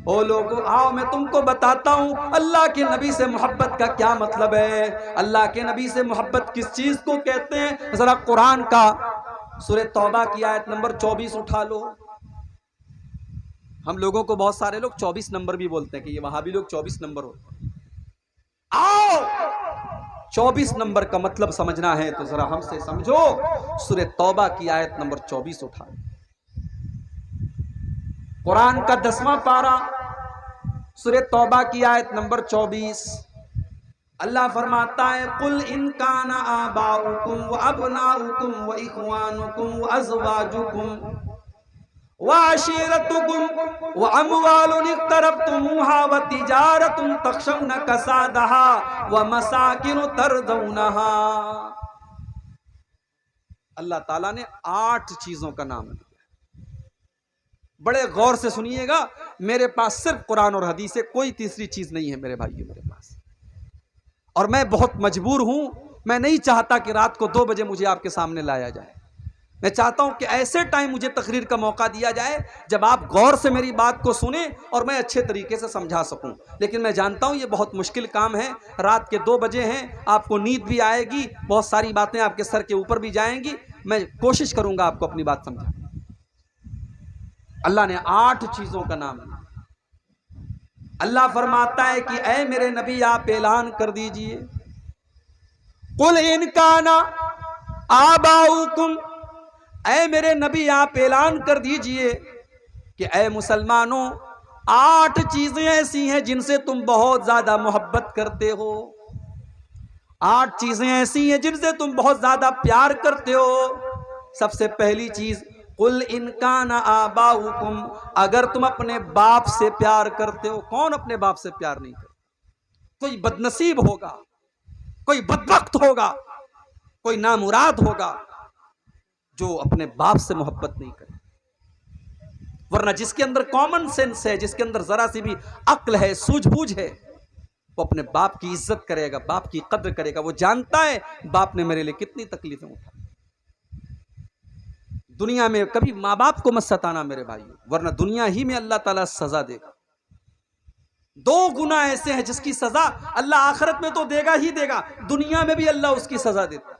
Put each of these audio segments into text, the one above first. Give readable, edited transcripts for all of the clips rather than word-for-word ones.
ओ लोगों आओ मैं तुमको बताता हूँ अल्लाह के नबी से मोहब्बत का क्या मतलब है, अल्लाह के नबी से मोहब्बत किस चीज को कहते हैं। जरा कुरान का सूरह तौबा की आयत नंबर 24 उठा लो। हम लोगों को बहुत सारे लोग 24 नंबर भी बोलते हैं कि ये वहाबी लोग 24 नंबर होते हैं। आओ 24 नंबर का मतलब समझना है तो जरा हमसे समझो। सूरह तौबा की आयत नंबर 24 उठा लो। कुरान का 10वां पारा सूरह तौबा की आयत नंबर 24। अल्लाह फरमाता है कुल इन काना आबाउकुम व अबनाउकुम व इख्वानुकुम व अज़वाजुकुम व अशीरतुकुम व अमवालुन इक़्तरफ्तुमूहा व तिजारतुन तख़शौना कसादहा व मसाकिनु तरदौनहा। अल्लाह ताला ने 8 चीजों का नाम दिया। बड़े गौर से सुनिएगा, मेरे पास सिर्फ कुरान और हदीस है, कोई तीसरी चीज नहीं है मेरे भाइयों मेरे पास। और मैं बहुत मजबूर हूं, मैं नहीं चाहता कि रात को 2 बजे मुझे आपके सामने लाया जाए। मैं चाहता हूं कि ऐसे टाइम मुझे तकरीर का मौका दिया जाए जब आप गौर से मेरी बात को सुने और मैं अच्छे तरीके से समझा सकूं। लेकिन मैं जानता हूं ये बहुत मुश्किल काम है। रात के 2 बजे हैं, आपको नींद भी आएगी, बहुत सारी बातें आपके सर के ऊपर भी जाएंगी। मैं कोशिश करूंगा आपको अपनी बात समझाने। अल्लाह ने 8 चीजों का नाम लिया। अल्लाह फरमाता है कि ऐ मेरे नबी आप ऐलान कर दीजिए कुल इन काना आबाउकुम, ऐ मेरे नबी आप ऐलान कर दीजिए कि ऐ मुसलमानों 8 चीजें ऐसी हैं जिनसे तुम बहुत ज्यादा मोहब्बत करते हो। 8 चीजें ऐसी हैं जिनसे तुम बहुत ज्यादा प्यार करते हो। सबसे पहली चीज कुल इनकाना आबाउकुम, अगर तुम अपने बाप से प्यार करते हो। कौन अपने बाप से प्यार नहीं करता? कोई बदनसीब होगा, कोई बदबख्त होगा, कोई नामुराद होगा जो अपने बाप से मोहब्बत नहीं करे। वरना जिसके अंदर कॉमन सेंस है, जिसके अंदर जरा सी भी अक्ल है, सूझबूझ है, वो अपने बाप की इज्जत करेगा, बाप की कद्र करेगा। वो जानता है बाप ने मेरे लिए कितनी तकलीफें उठाई। दुनिया में कभी माँ बाप को मत सताना मेरे भाइयों, वरना दुनिया ही में अल्लाह ताला सजा देगा। 2 गुनाह ऐसे हैं जिसकी सजा अल्लाह आखिरत में तो देगा ही देगा, दुनिया में भी अल्लाह उसकी सजा देता है।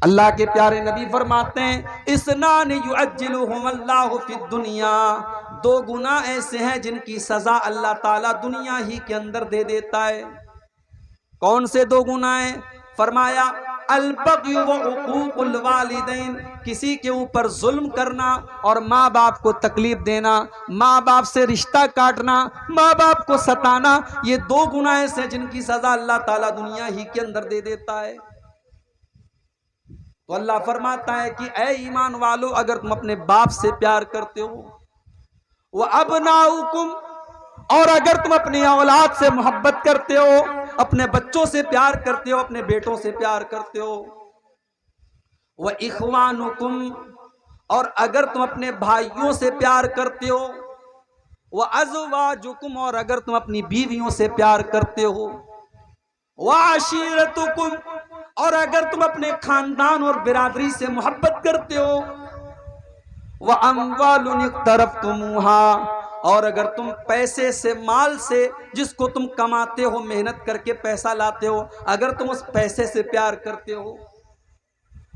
अल्लाह के प्यारे नबी फरमाते हैं इसनान युअज्जिलुहुम अल्लाहु फिद दुनिया, 2 गुनाह ऐसे हैं जिनकी सजा अल्लाह ताला दुनिया ही के अंदर दे देता है। कौन से 2 गुनाह हैं? फरमाया अल-बग़्य व उक़ूक़ुल वालिदैन, किसी के ऊपर जुल्म करना और माँ बाप को तकलीफ देना, माँ बाप से रिश्ता काटना, माँ बाप को सताना, ये 2 गुनाह ऐसे जिनकी सजा अल्लाह ताला दुनिया ही के अंदर दे देता है। तो अल्लाह फरमाता है कि ऐ ईमान वालो अगर तुम अपने बाप से प्यार करते हो, व अबनाउकुम, और अगर तुम अपनी औलाद से मोहब्बत करते हो, अपने बच्चों से प्यार करते हो, अपने बेटों से प्यार करते हो, व इख्वानुकुम, और अगर तुम अपने भाइयों से प्यार करते हो, व अज़वाजुकुम, और अगर तुम अपनी बीवियों से प्यार करते हो, व अशीरतुकुम, और अगर तुम अपने खानदान और बिरादरी से मोहब्बत करते हो, व अम्वालुन इक़्तरफ्तुमूहा, और अगर तुम पैसे से, माल से, जिसको तुम कमाते हो, मेहनत करके पैसा लाते हो, अगर तुम उस पैसे से प्यार करते हो,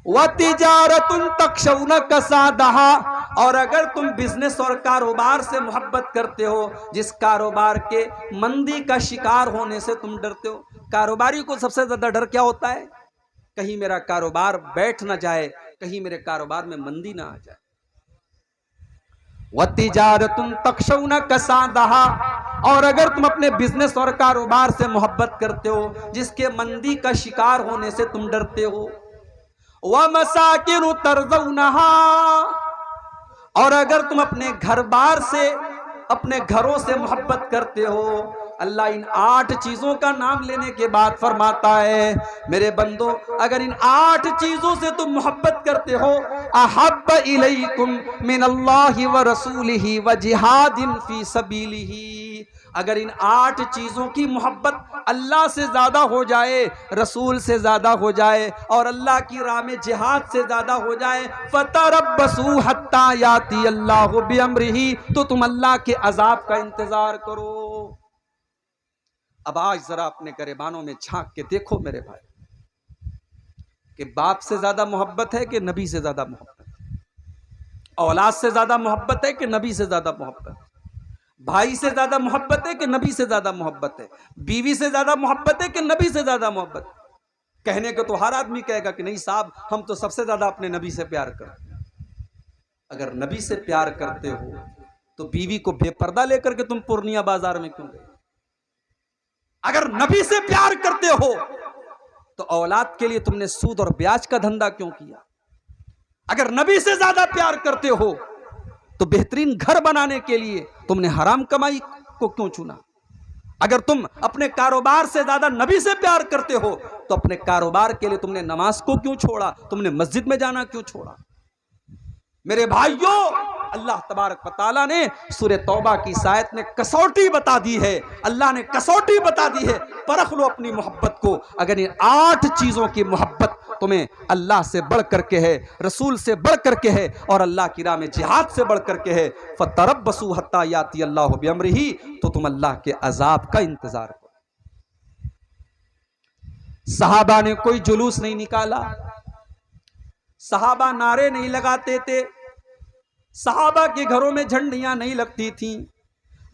व तिजारतुन तख़शौना कसादहा, और अगर तुम बिजनेस और कारोबार से मोहब्बत करते हो, जिस कारोबार के मंदी का शिकार होने से तुम डरते हो। कारोबारी को सबसे ज्यादा डर क्या होता है? कहीं मेरा कारोबार बैठ ना जाए, कहीं मेरे कारोबार में मंदी ना आ जाए। वतिजारतुन तख़शौना कसादहा, और अगर तुम अपने बिजनेस और कारोबार से मोहब्बत करते हो जिसके मंदी का शिकार होने से तुम डरते हो, व मसाकिनु तरज़ौनहा, और अगर तुम अपने घर बार से, अपने घरों से मोहब्बत करते हो। अल्लाह इन 8 चीजों का नाम लेने के बाद फरमाता है मेरे बंदो अगर इन 8 चीजों से तुम मोहब्बत करते हो, अहब्ब इलैकुम मिनल्लाहि व रसूलिही व जिहादिन फी सबीलिही, अगर इन 8 चीजों की मोहब्बत अल्लाह से ज्यादा हो जाए, रसूल से ज्यादा हो जाए और अल्लाह की राह में जिहाद से ज्यादा हो जाए, फतरब्बसू हत्ता याती अल्लाहु बिअम्रिही, तो तुम अल्लाह के अजाब का इंतजार करो। अब आज जरा अपने गरेबानों में झांक के देखो मेरे भाई, कि बाप से ज्यादा मोहब्बत है कि नबी से ज्यादा मोहब्बत है? औलाद से ज्यादा मोहब्बत है कि नबी से ज्यादा मोहब्बत है? भाई से ज्यादा मोहब्बत है कि नबी से ज्यादा मोहब्बत है? बीवी से ज्यादा मोहब्बत है कि नबी से ज्यादा मोहब्बत? कहने को तो हर आदमी कहेगा कि नहीं साहब, हम तो सबसे ज्यादा अपने नबी से प्यार करते हैं। अगर नबी से प्यार करते हो तो बीवी को बेपर्दा लेकर के तुम पूर्णिया बाजार में क्यों गए? अगर नबी से प्यार करते हो तो औलाद के लिए तुमने सूद और ब्याज का धंधा क्यों किया? अगर नबी से ज्यादा प्यार करते हो तो बेहतरीन घर बनाने के लिए तुमने हराम कमाई को क्यों चुना? अगर तुम अपने कारोबार से ज्यादा नबी से प्यार करते हो तो अपने कारोबार के लिए तुमने नमाज को क्यों छोड़ा? तुमने मस्जिद में जाना क्यों छोड़ा? मेरे भाइयों, अल्लाह तबारक व तआला ने सूरह तौबा की इस आयत में कसौटी बता दी है। अल्लाह ने कसौटी बता दी है, परख लो अपनी मोहब्बत को। अगर ये 8 चीजों की मोहब्बत तुम्हें अल्लाह से बढ़ करके है, रसूल से बढ़ करके है और अल्लाह की राह में जिहाद से बढ़ करके है, फतरब्बसू हत्ता याती अल्लाहु बिअम्रिही, तो तुम अल्लाह के अजाब का इंतजार करो। सहाबा ने कोई जुलूस नहीं निकाला, सहाबा नारे नहीं लगाते थे, सहाबा के घरों में झंडियां नहीं लगती थी,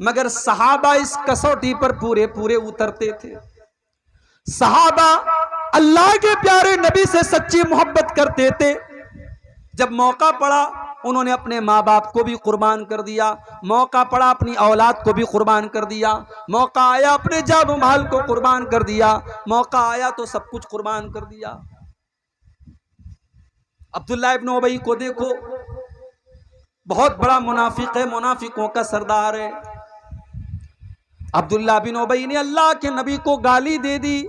मगर सहाबा इस कसौटी पर पूरे पूरे उतरते थे। सहाबा अल्लाह के प्यारे नबी से सच्ची मोहब्बत करते थे। जब मौका पड़ा उन्होंने अपने माँ बाप को भी कुर्बान कर दिया, मौका पड़ा अपनी औलाद को भी कुर्बान कर दिया, मौका आया अपने जान माल को कुर्बान कर दिया, मौका आया तो सब कुछ कुर्बान कर दिया। अब्दुल्ला इब्न उबई को देखो, बहुत बड़ा मुनाफिक है, मुनाफिकों का सरदार है। अब्दुल्ला बिन उबई ने अल्लाह के नबी को गाली दे दी,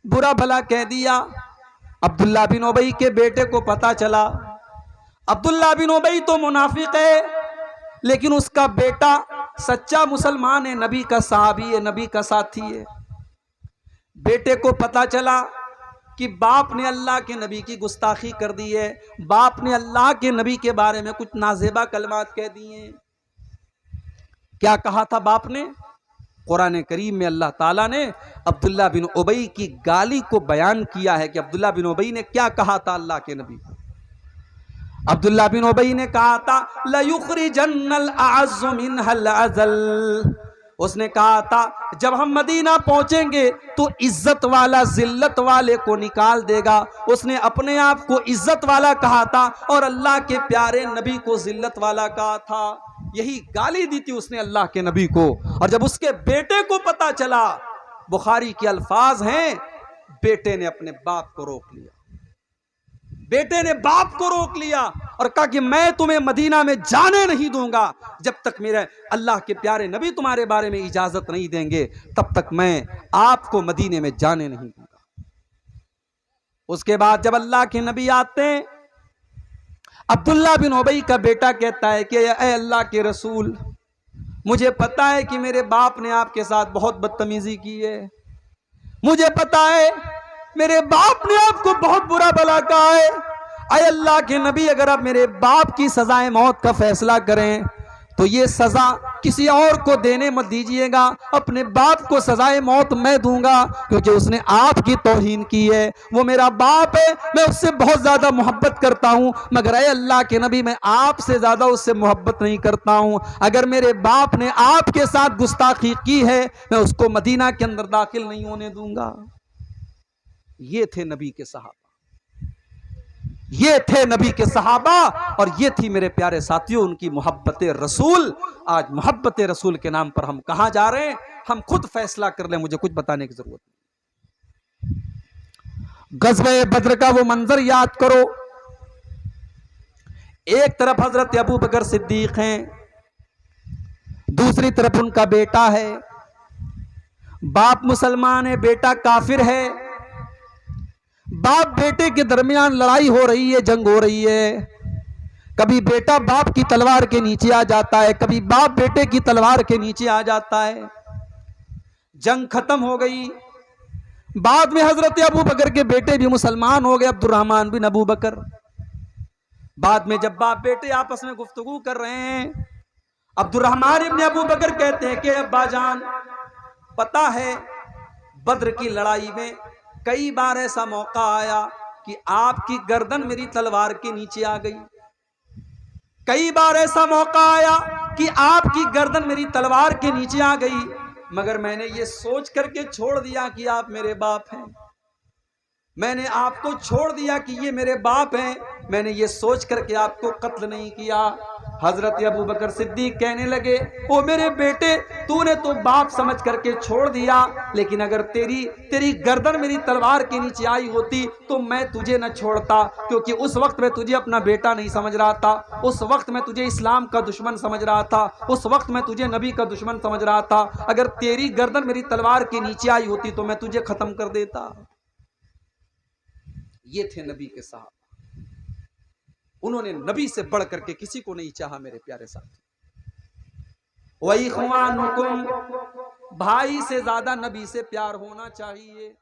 बुरा भला कह दिया। अब्दुल्ला बिन उबई के बेटे को पता चला। अब्दुल्ला बिन उबई तो मुनाफिक है, लेकिन उसका बेटा सच्चा मुसलमान है, नबी का सहाबी है, नबी का साथी है। बेटे को पता चला कि बाप ने अल्लाह के नबी की गुस्ताखी कर दी है, बाप ने अल्लाह के नबी के बारे में कुछ नाजेबा कलमात कह दिए। क्या कहा था बाप ने? कुरान करीम में अल्लाह ताला ने अब्दुल्ला बिन उबई की गाली को बयान किया है कि अब्दुल्ला बिन उबई ने क्या कहा था अल्लाह के नबी को। अब्दुल्ला बिन उबई ने कहा था लयुखरिजन्नल अअज़्ज़ु मिनहल अज़ल। उसने कहा था जब हम मदीना पहुंचेंगे तो इज्जत वाला जिल्लत वाले को निकाल देगा। उसने अपने आप को इज्जत वाला कहा था और अल्लाह के प्यारे नबी को जिल्लत वाला कहा था। यही गाली दी थी उसने अल्लाह के नबी को। और जब उसके बेटे को पता चला, बुखारी के अल्फाज हैं, बेटे ने अपने बाप को रोक लिया, बेटे ने बाप को रोक लिया और कहा कि मैं तुम्हें मदीना में जाने नहीं दूंगा जब तक मेरे अल्लाह के प्यारे नबी तुम्हारे बारे में इजाजत नहीं देंगे, तब तक मैं आपको मदीने में जाने नहीं दूंगा। उसके बाद जब अल्लाह के नबी आते हैं, अब्दुल्ला बिन उबई का बेटा कहता है कि ऐ अल्लाह के रसूल, मुझे पता है कि मेरे बाप ने आपके साथ बहुत बदतमीजी की है, मुझे पता है मेरे बाप ने आपको बहुत बुरा भला कहा है। ऐ अल्लाह के नबी, अगर आप मेरे बाप की सजाए मौत का फैसला करें तो ये सजा किसी और को देने मत दीजिएगा, अपने बाप को सजाए मौत मैं दूंगा, क्योंकि उसने आपकी तौहीन की है। वो मेरा बाप है, मैं उससे बहुत ज्यादा मोहब्बत करता हूं, मगर ऐ अल्लाह के नबी, मैं आपसे ज्यादा उससे मोहब्बत नहीं करता हूं। अगर मेरे बाप ने आपके साथ गुस्ताखी की है, मैं उसको मदीना के अंदर दाखिल नहीं होने दूंगा। ये थे नबी के सहाबा, ये थे नबी के सहाबा और ये थी मेरे प्यारे साथियों उनकी मोहब्बत रसूल। आज मोहब्बत रसूल के नाम पर हम कहां जा रहे हैं, हम खुद फैसला कर लें, मुझे कुछ बताने की जरूरत नहीं। गज़वे बद्र का वो मंजर याद करो, एक तरफ हजरत अबू बकर सिद्दीक हैं, दूसरी तरफ उनका बेटा है। बाप मुसलमान है, बेटा काफिर है। बाप बेटे के दरमियान लड़ाई हो रही है, जंग हो रही है। कभी बेटा बाप की तलवार के नीचे आ जाता है, कभी बाप बेटे की तलवार के नीचे आ जाता है। जंग खत्म हो गई। बाद में हजरत अबू बकर के बेटे भी मुसलमान हो गए, अब्दुर्रहमान बिन अबू बकर। बाद में जब बाप बेटे आपस में गुफ्तगू कर रहे हैं, अब्दुर्रहमान इब्न अबू बकर कहते हैं कि अब्बा जान, पता है बद्र की लड़ाई में कई बार ऐसा मौका आया कि आपकी गर्दन मेरी तलवार के नीचे आ गई। कई बार ऐसा मौका आया कि आपकी गर्दन मेरी तलवार के नीचे आ गई, मगर मैंने ये सोच करके छोड़ दिया कि आप मेरे बाप हैं। मैंने आपको छोड़ दिया कि ये मेरे बाप हैं, मैंने ये सोच करके आपको कत्ल नहीं किया। हजरत अबू बकर सिद्दीक कहने लगे, ओ मेरे बेटे, तूने तो बाप समझ करके छोड़ दिया, लेकिन अगर तेरी गर्दन मेरी तलवार के नीचे आई होती तो मैं तुझे न छोड़ता, क्योंकि उस वक्त मैं तुझे अपना बेटा नहीं समझ रहा था, उस वक्त मैं तुझे इस्लाम का दुश्मन समझ रहा था, उस वक्त मैं तुझे नबी का दुश्मन समझ रहा था। अगर तेरी गर्दन मेरी तलवार के नीचे आई होती तो मैं तुझे खत्म कर देता। ये थे नबी के साहब, उन्होंने नबी से बढ़ करके किसी को नहीं चाहा। मेरे प्यारे साथी, वही इख्वानुकुम, भाई से ज्यादा नबी से प्यार होना चाहिए।